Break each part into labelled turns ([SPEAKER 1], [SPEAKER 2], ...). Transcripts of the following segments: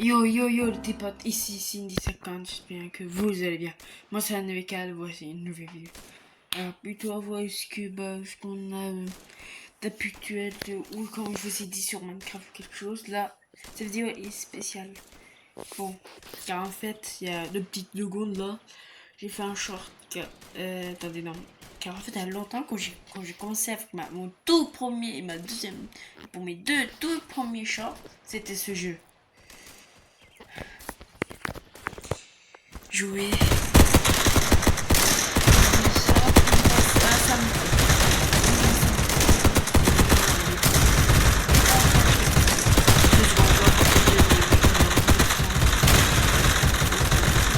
[SPEAKER 1] Yo yo yo les potes, ici Cindy50, j'espère que vous allez bien. Moi c'est Anne-Vécal, voici une nouvelle vidéo. Alors plutôt à voir ce qu'on a d'habituel ou comme je vous ai dit sur Minecraft ou quelque chose. Là, cette vidéo est spéciale. Bon, car en fait, il y a 2 petites secondes là, j'ai fait un short. Attendez non. Car en fait, il y a longtemps quand j'ai commencé avec mon tout premier et ma deuxième, pour mes tout premiers shorts, c'était ce jeu. Jouer.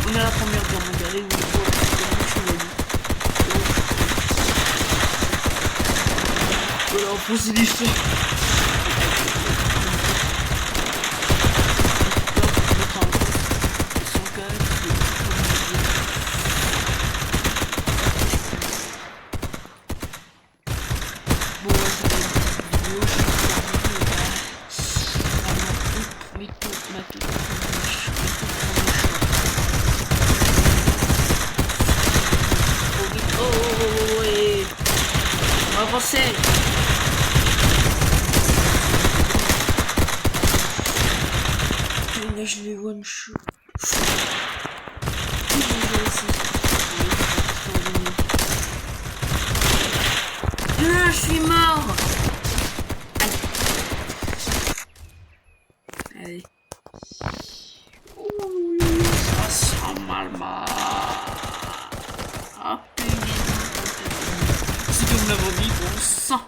[SPEAKER 1] On est la première guerre mondiale et voilà, on pose l'histoire. Avancer. Là je vais one shot. Là je suis mort. Allez. Ouh, ça sent mal. Ah putain. C'est comme l'avons dit, bon sang.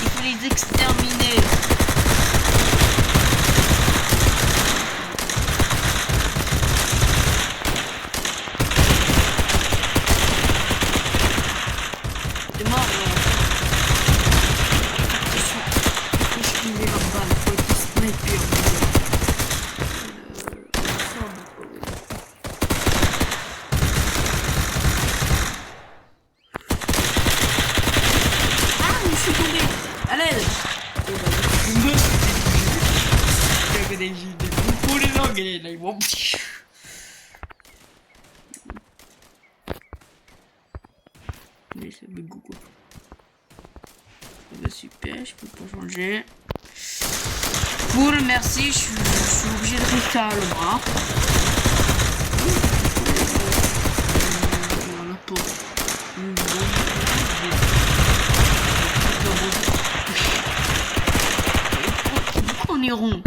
[SPEAKER 1] Il faut les exterminer. C'est mort, mais c'est le goût quoi. Bah, super, je peux pas changer. Cool, merci, je suis obligé de rester à l'ombre. Voilà pour pourquoi on est rond?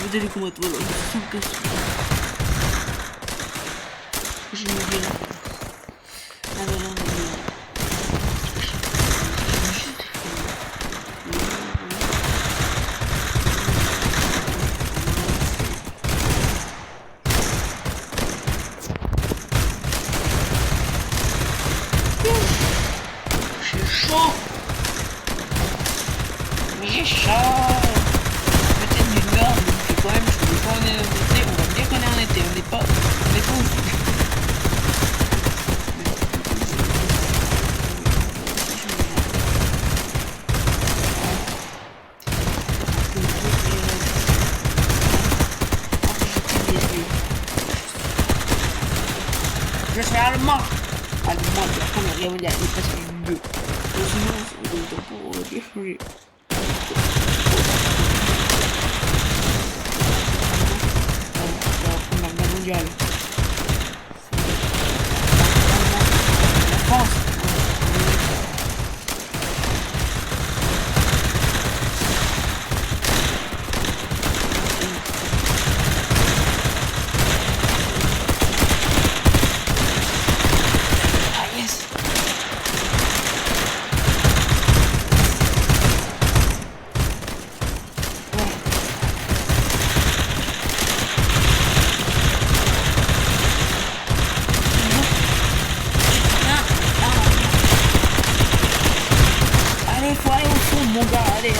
[SPEAKER 1] Vous allez combattre, voilà, sans question. J'ai une idée là. Ah bah là, c'est chaud. Mais chaud. Peut-être du nord, mais quand même, je ne veux pas en été, on va dire qu'on est en été, on n'est pas ouf. Je suis allemand. Allemand de la Première Guerre mondiale, il passe du 2. Sinon, c'est pour défouler. La Première Guerre mondiale. La France. Mon gars, allez,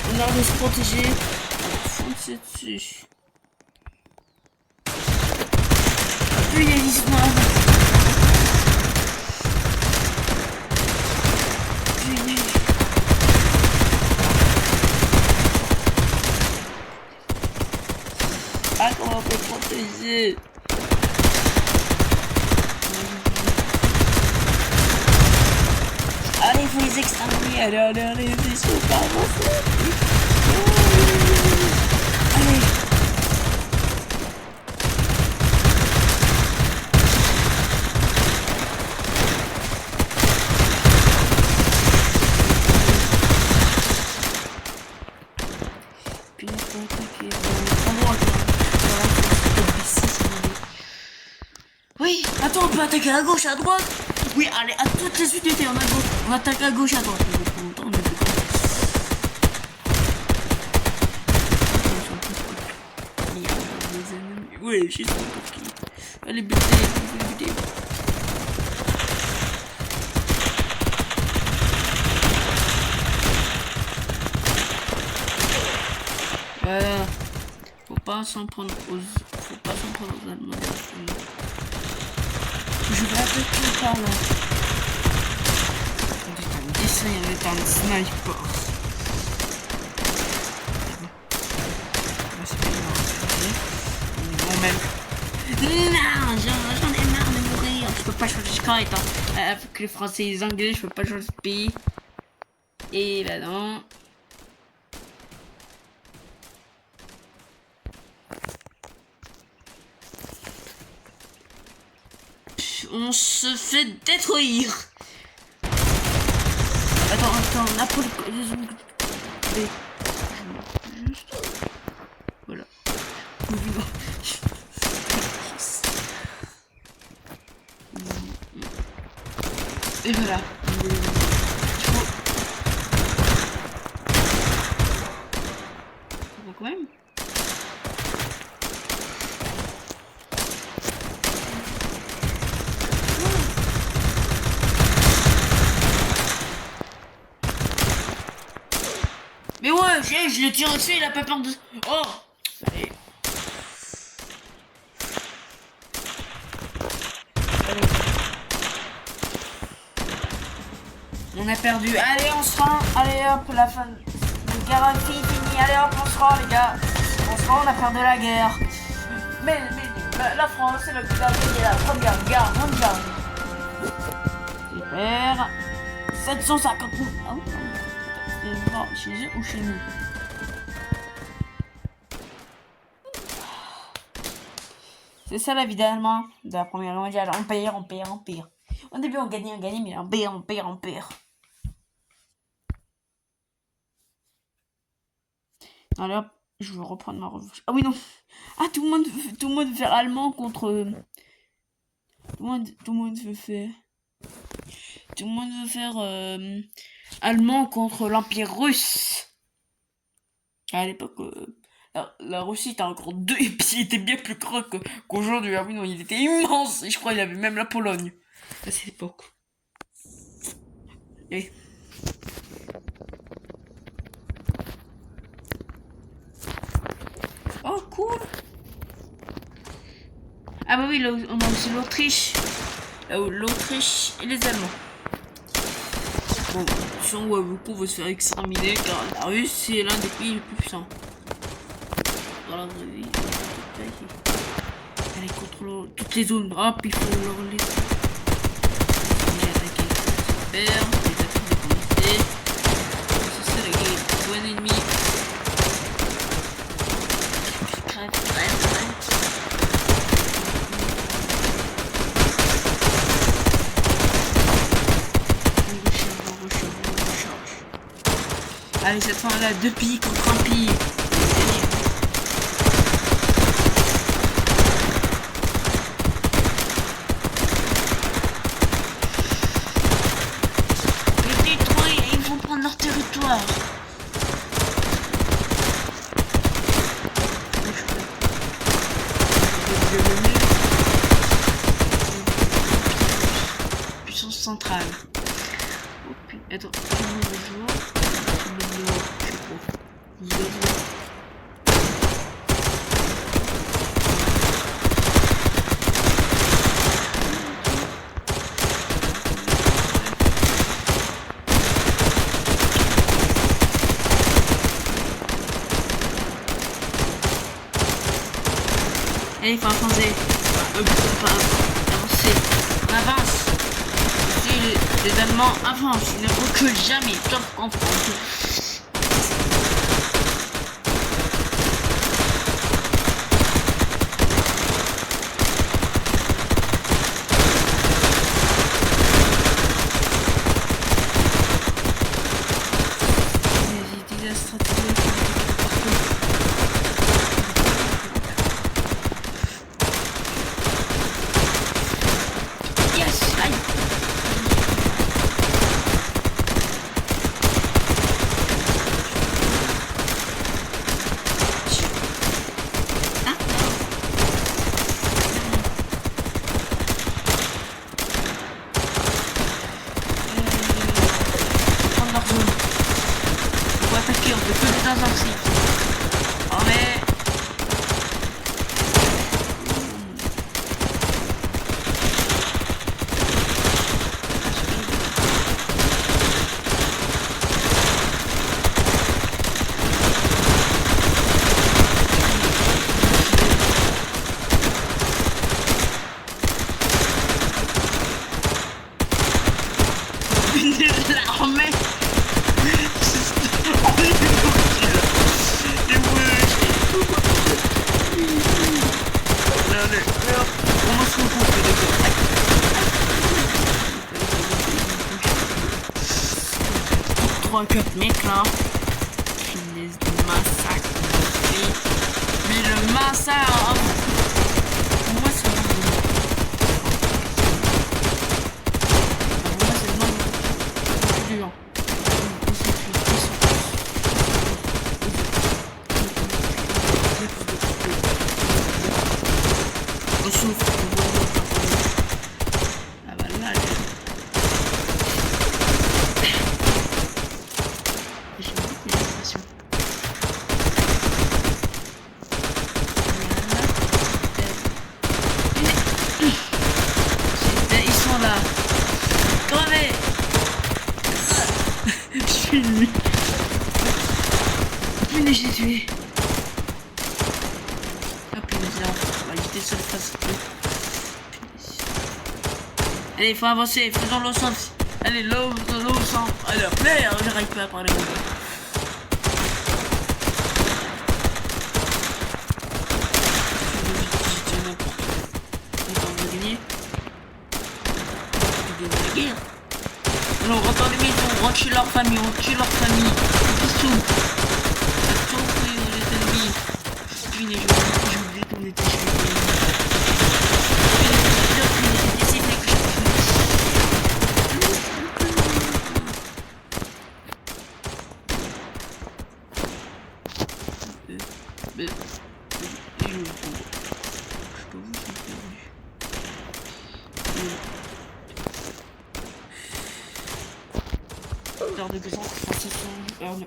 [SPEAKER 1] on a de se protéger. Foncez dessus. Plus il y a l'histoire. Ah, comment on peut protéger? Allez, il faut les exterminer. Allez, ils sont pas avancés. Allez. Puis il faut attaquer. Oui, attends, on peut attaquer à gauche, à droite. Oui, allez, à toutes les unités, on attaque à gauche, à droite. Oui, je suis trop pour qui. Allez, butez. Faut pas s'en prendre aux Allemands. Je vais attaquer par là. Il y avait un sniper. Même. Non, j'en ai marre de mourir. Je peux pas changer de camp étant avec les Français et les Anglais, je peux pas changer de pays. Et bah non. On se fait détruire. Attends, Napoléon. Juste. Voilà. Et voilà. Quand même. Mais ouais, je le tire dessus, il a pas peur de... Oh. Allez. On a perdu. Allez, on se rend. Allez hop, la fin de guerre finie. Allez hop, on se rend les gars. On se rend, on a perdu la guerre. Mais la France, c'est le qui a gagné la Première Guerre mondiale. Super. 750 000. Ah oui, non, chez eux ou chez nous? C'est ça la vie d'Allemand de la Première Guerre mondiale. On perd. Au début on gagnait, mais on perd. Alors, je veux reprendre ma revanche. Ah oui, non. Ah, tout le monde veut faire allemand contre... Tout le monde veut faire... Tout le monde veut faire allemand contre l'Empire russe. À l'époque, la Russie était encore deux, et puis il était bien plus grand qu'aujourd'hui. Ah oui, non, il était immense. Et je crois qu'il avait même la Pologne à cette époque. Et... Oh, cool. Ah bah oui, là, on a aussi l'Autriche. L'Autriche et les Allemands. Bon, attention, ouais, beaucoup vont se faire exterminer car la Russie est l'un des pays les plus puissants. Dans la vraie vie, Allez, contrôle toutes les zones. Hop, il faut leur laisser. J'ai attaqué. Super. Les attaques de comité. C'est ça la game. Bon ennemi. Crève. Recharge. Allez, cette fois là, 2 pilles contre 1 pille. Leur territoire. Puissance centrale. Oh putain, attends, allez, il faut avancer. On avance. Si les Allemands avancent, ils ne reculent jamais, sauf qu'en France. Un cup mec là. Finesse de massacre. Mais le massacre. Pour moi c'est vraiment. Pour moi c'est vraiment dur. On souffre. Ah bah là. Punaise, je l'ai tué. Ah punaise, là, on va éviter seul face. Allez, il faut avancer, faisons l'eau centre. Allez, l'eau centre. Allez, merde, j'arrive pas à parler. On rentre dans les maisons, on rentre chez leur famille, on tue leur famille. Bisous. Les ennemis. J'ai oublié qu'on était chez heure de besoin, heure de...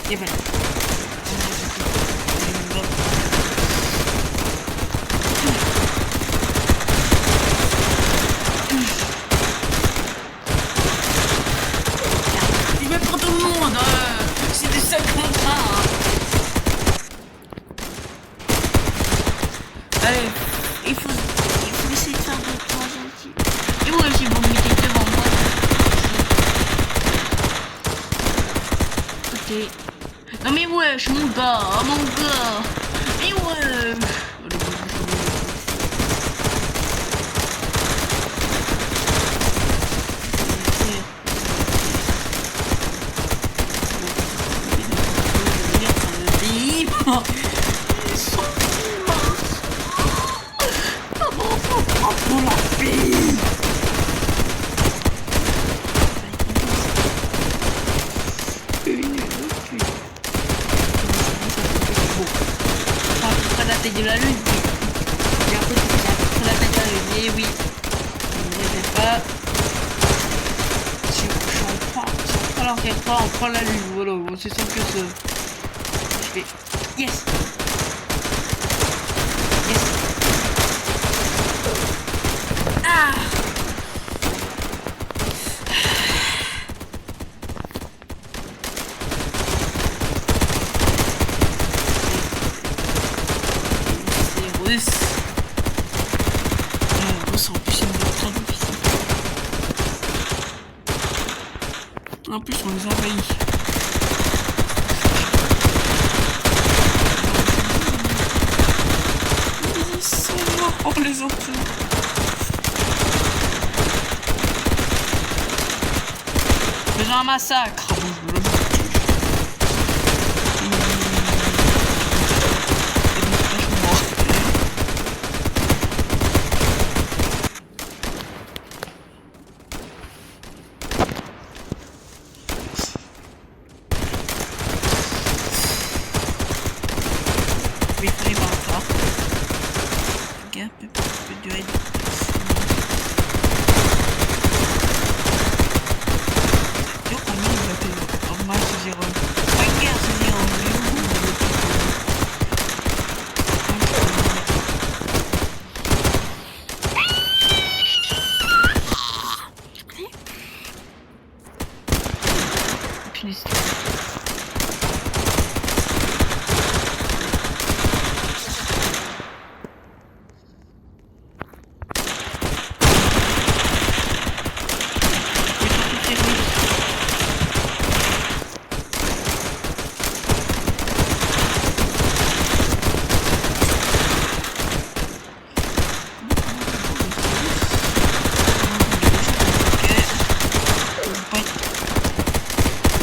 [SPEAKER 1] Et voilà. Je vais pour tout le monde. C'est des gars, mon gars. Mais ouais. Ils sont immenses. Comment on prend pour la fille? La taille de la lune. Et en fait, c'est la taille de la lune. Et oui, ne sais pas. Si on prend l'enquête pas, on prend la lune. Voilà, c'est simple que ça. Je fais yes. Yes. Ah. En plus, on les envahit. Ils sont morts, les autres. Faisons un massacre.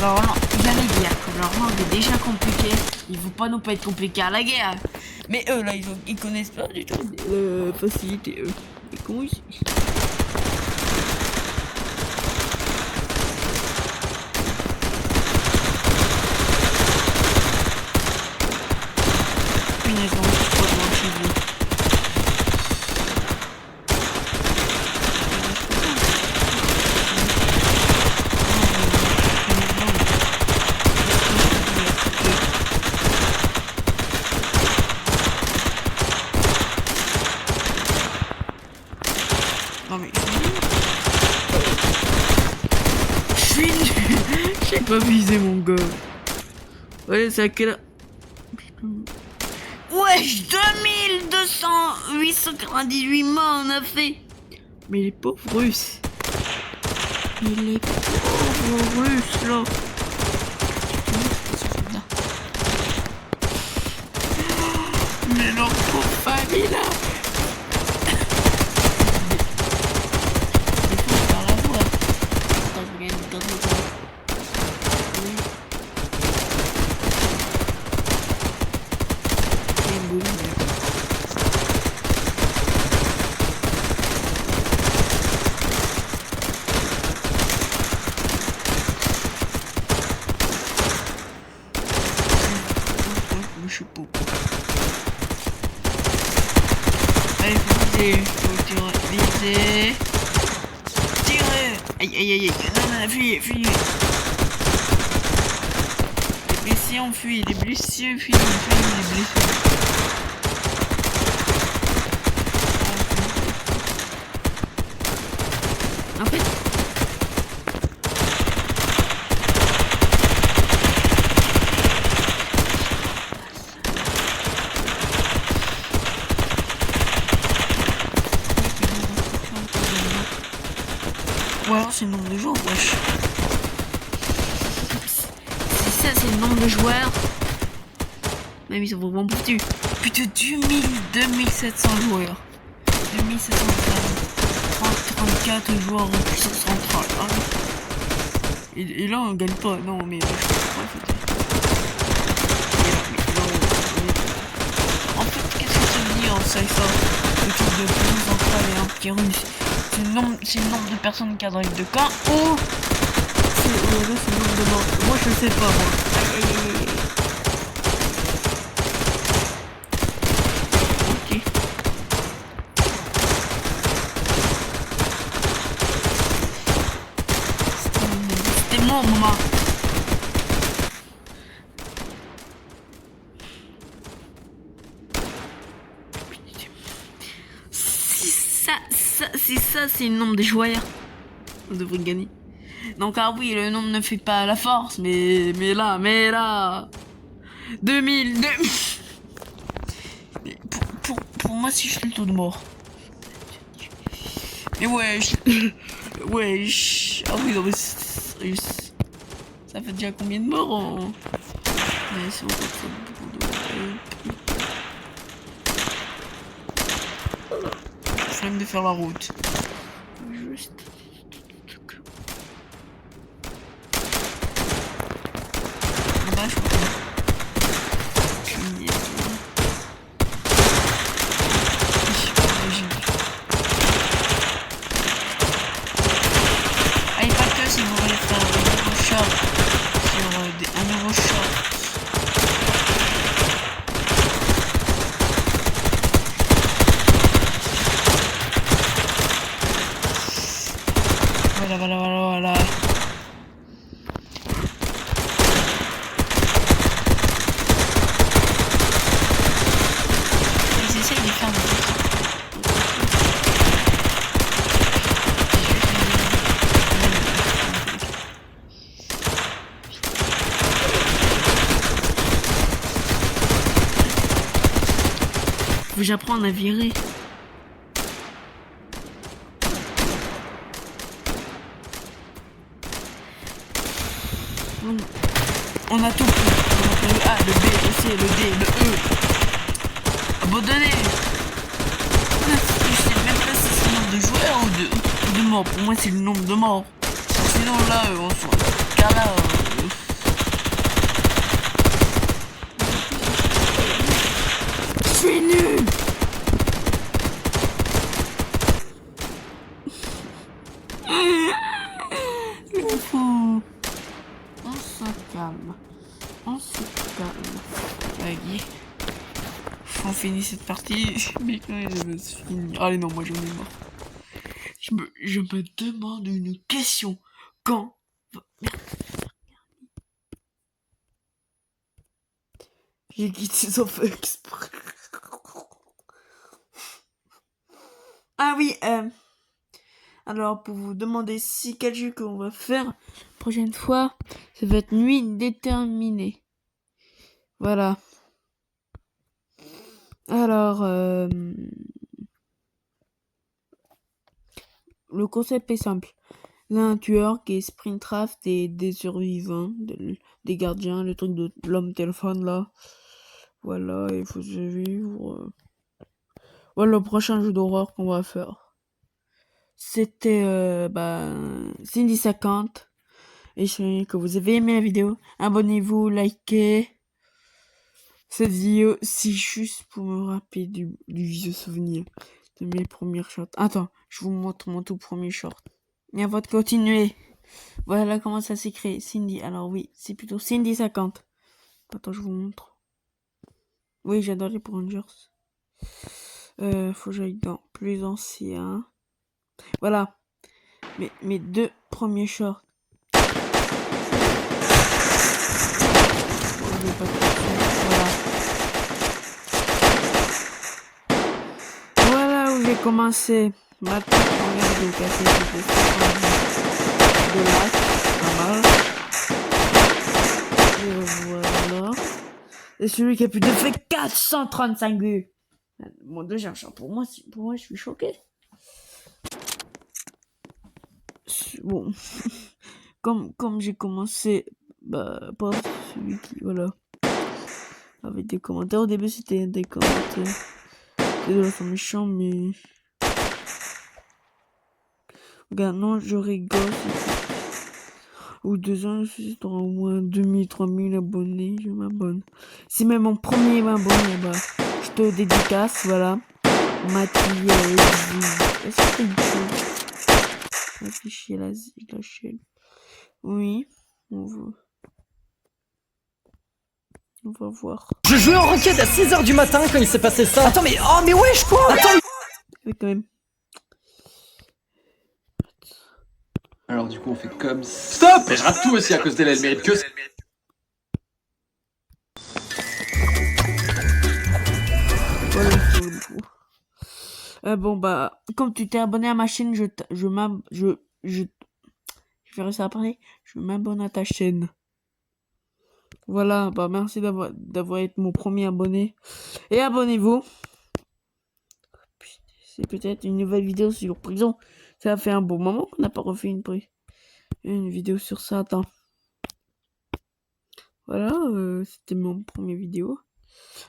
[SPEAKER 1] Alors non, il y a la guerre. Leur langue est déjà compliquée. Il faut pas nous pas être compliqué à la guerre. Mais eux là, ils connaissent pas du tout facilité eux. Les cons ici. Punaise, non, je suis pas devant chez vous. Non mais je suis nul. J'ai pas visé mon gars. Ouais, c'est à quelle heure? Wesh, 898 morts on a fait. Mais les pauvres Russes. Mais les pauvres Russes là. Mais leur pauvre famille là. Je suis pas. Allez, faut tirer. Tirer. Aïe, aïe, aïe. Non, fuyez. Les blessés, on fuit. Les blessés, on fuit. Les blessés. En fait, ou alors c'est le nombre de joueurs, wesh. Si ça c'est le nombre de joueurs, Même ils sont vraiment plus de 2700 joueurs. 2700 34 joueurs en puissance centrale. Hein. Et là on gagne pas. Non mais je sais pas. En fait, qu'est-ce que ça veut dire ça et ça? Le truc de puissance centrale et un petit russe. C'est le nombre de personnes qui arrivent de camp. Oh, c'est le nombre de morts. Moi je sais pas moi. Ok. C'était mon moment. Si ça c'est le nombre de joueurs, on devrait gagner. Donc ah oui, le nombre ne fait pas la force, mais là 2000 pour moi si je fais le taux de mort. Mais wesh. Ah oui, non mais ça fait déjà combien de morts en... Mais c'est encore trop beaucoup de... Flemme de faire la route. Juste... Là, je crois si vous voulez faire un nouveau short sur un nouveau short. Voilà. Ils essayent de faire des... Faut que j'apprenne à virer. On a tout pris. On a le A, le B, le C, le D, le E. Abandonné. Je sais même pas si c'est le nombre de joueurs ou de morts. Pour moi, c'est le nombre de morts. Sinon, là, on s'en car là, je suis nul. On se calme. Allez. On finit cette partie. Mais quand elle va se finir. Allez, non, moi j'en ai marre. Je me demande une question. Quand j'ai quitté son feu exprès. Ah oui, alors pour vous demander si quel jeu qu'on va faire prochaine fois, ça va être Nuit déterminée. Voilà. Alors, le concept est simple. Là, un tueur qui est Springcraft et des survivants, des gardiens, le truc de l'homme téléphone là. Voilà, il faut survivre. Voilà le prochain jeu d'horreur qu'on va faire. C'était Cindy 50. Et j'espère que vous avez aimé la vidéo. Abonnez-vous, likez cette vidéo, c'est juste pour me rappeler du vieux souvenir de mes premiers shorts. Attends, je vous montre mon tout premier short. Et avant de continuer, voilà comment ça s'écrit. Cindy, alors oui, c'est plutôt Cindy 50. Attends, je vous montre. Oui, j'adore les Rangers. Faut que j'aille dans plus ancien. Voilà. Mes deux premiers shorts. Voilà où j'ai commencé. Maintenant, on va de casser de là. Pas mal. Et voilà. Et celui qui a plus de fait 435 vues. Mon deuxième short, pour moi, je suis choqué. Bon. Comme j'ai commencé, pas celui qui, voilà. avec des commentaires. Au début, c'était des commentaires. Désolé, sont méchants, mais... Regarde, non, je rigole. Ou 2 ans, si t'auras au moins 2000, 3000 abonnés, je m'abonne. C'est même mon premier abonné, bah. Je te dédicace, voilà. Mathieu, est-ce que t'as une chose? Afficher la chaîne. Oui, on va voir.
[SPEAKER 2] Je jouais en Rocket à 6h du matin quand il s'est passé ça. Attends, mais... Oh, mais wesh, quoi? Attends.
[SPEAKER 1] Mais quand même.
[SPEAKER 3] Alors du coup on fait comme... Stop! Mais je rate tout aussi à cause d'elle, elle mérite que...
[SPEAKER 1] Voilà, du coup. Bon bah, comme tu t'es abonné à ma chaîne, je vais réussir à parler. Je m'abonne à ta chaîne. Voilà, bah merci d'avoir été mon premier abonné. Et abonnez-vous. C'est peut-être une nouvelle vidéo sur prison. Ça fait un bon moment qu'on n'a pas refait une vidéo sur ça. Attends. Voilà, c'était mon premier vidéo.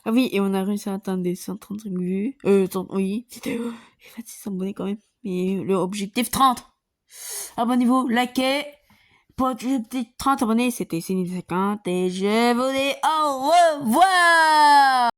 [SPEAKER 1] Ah oui, et on a réussi à atteindre des 135 vues. Oui, c'était... J'ai fait 600 abonnés quand même. Mais le objectif 30. Abonnez-vous, likez. Pour l'objectif 30 abonnés, c'était Céline 50 et je vous dis au revoir.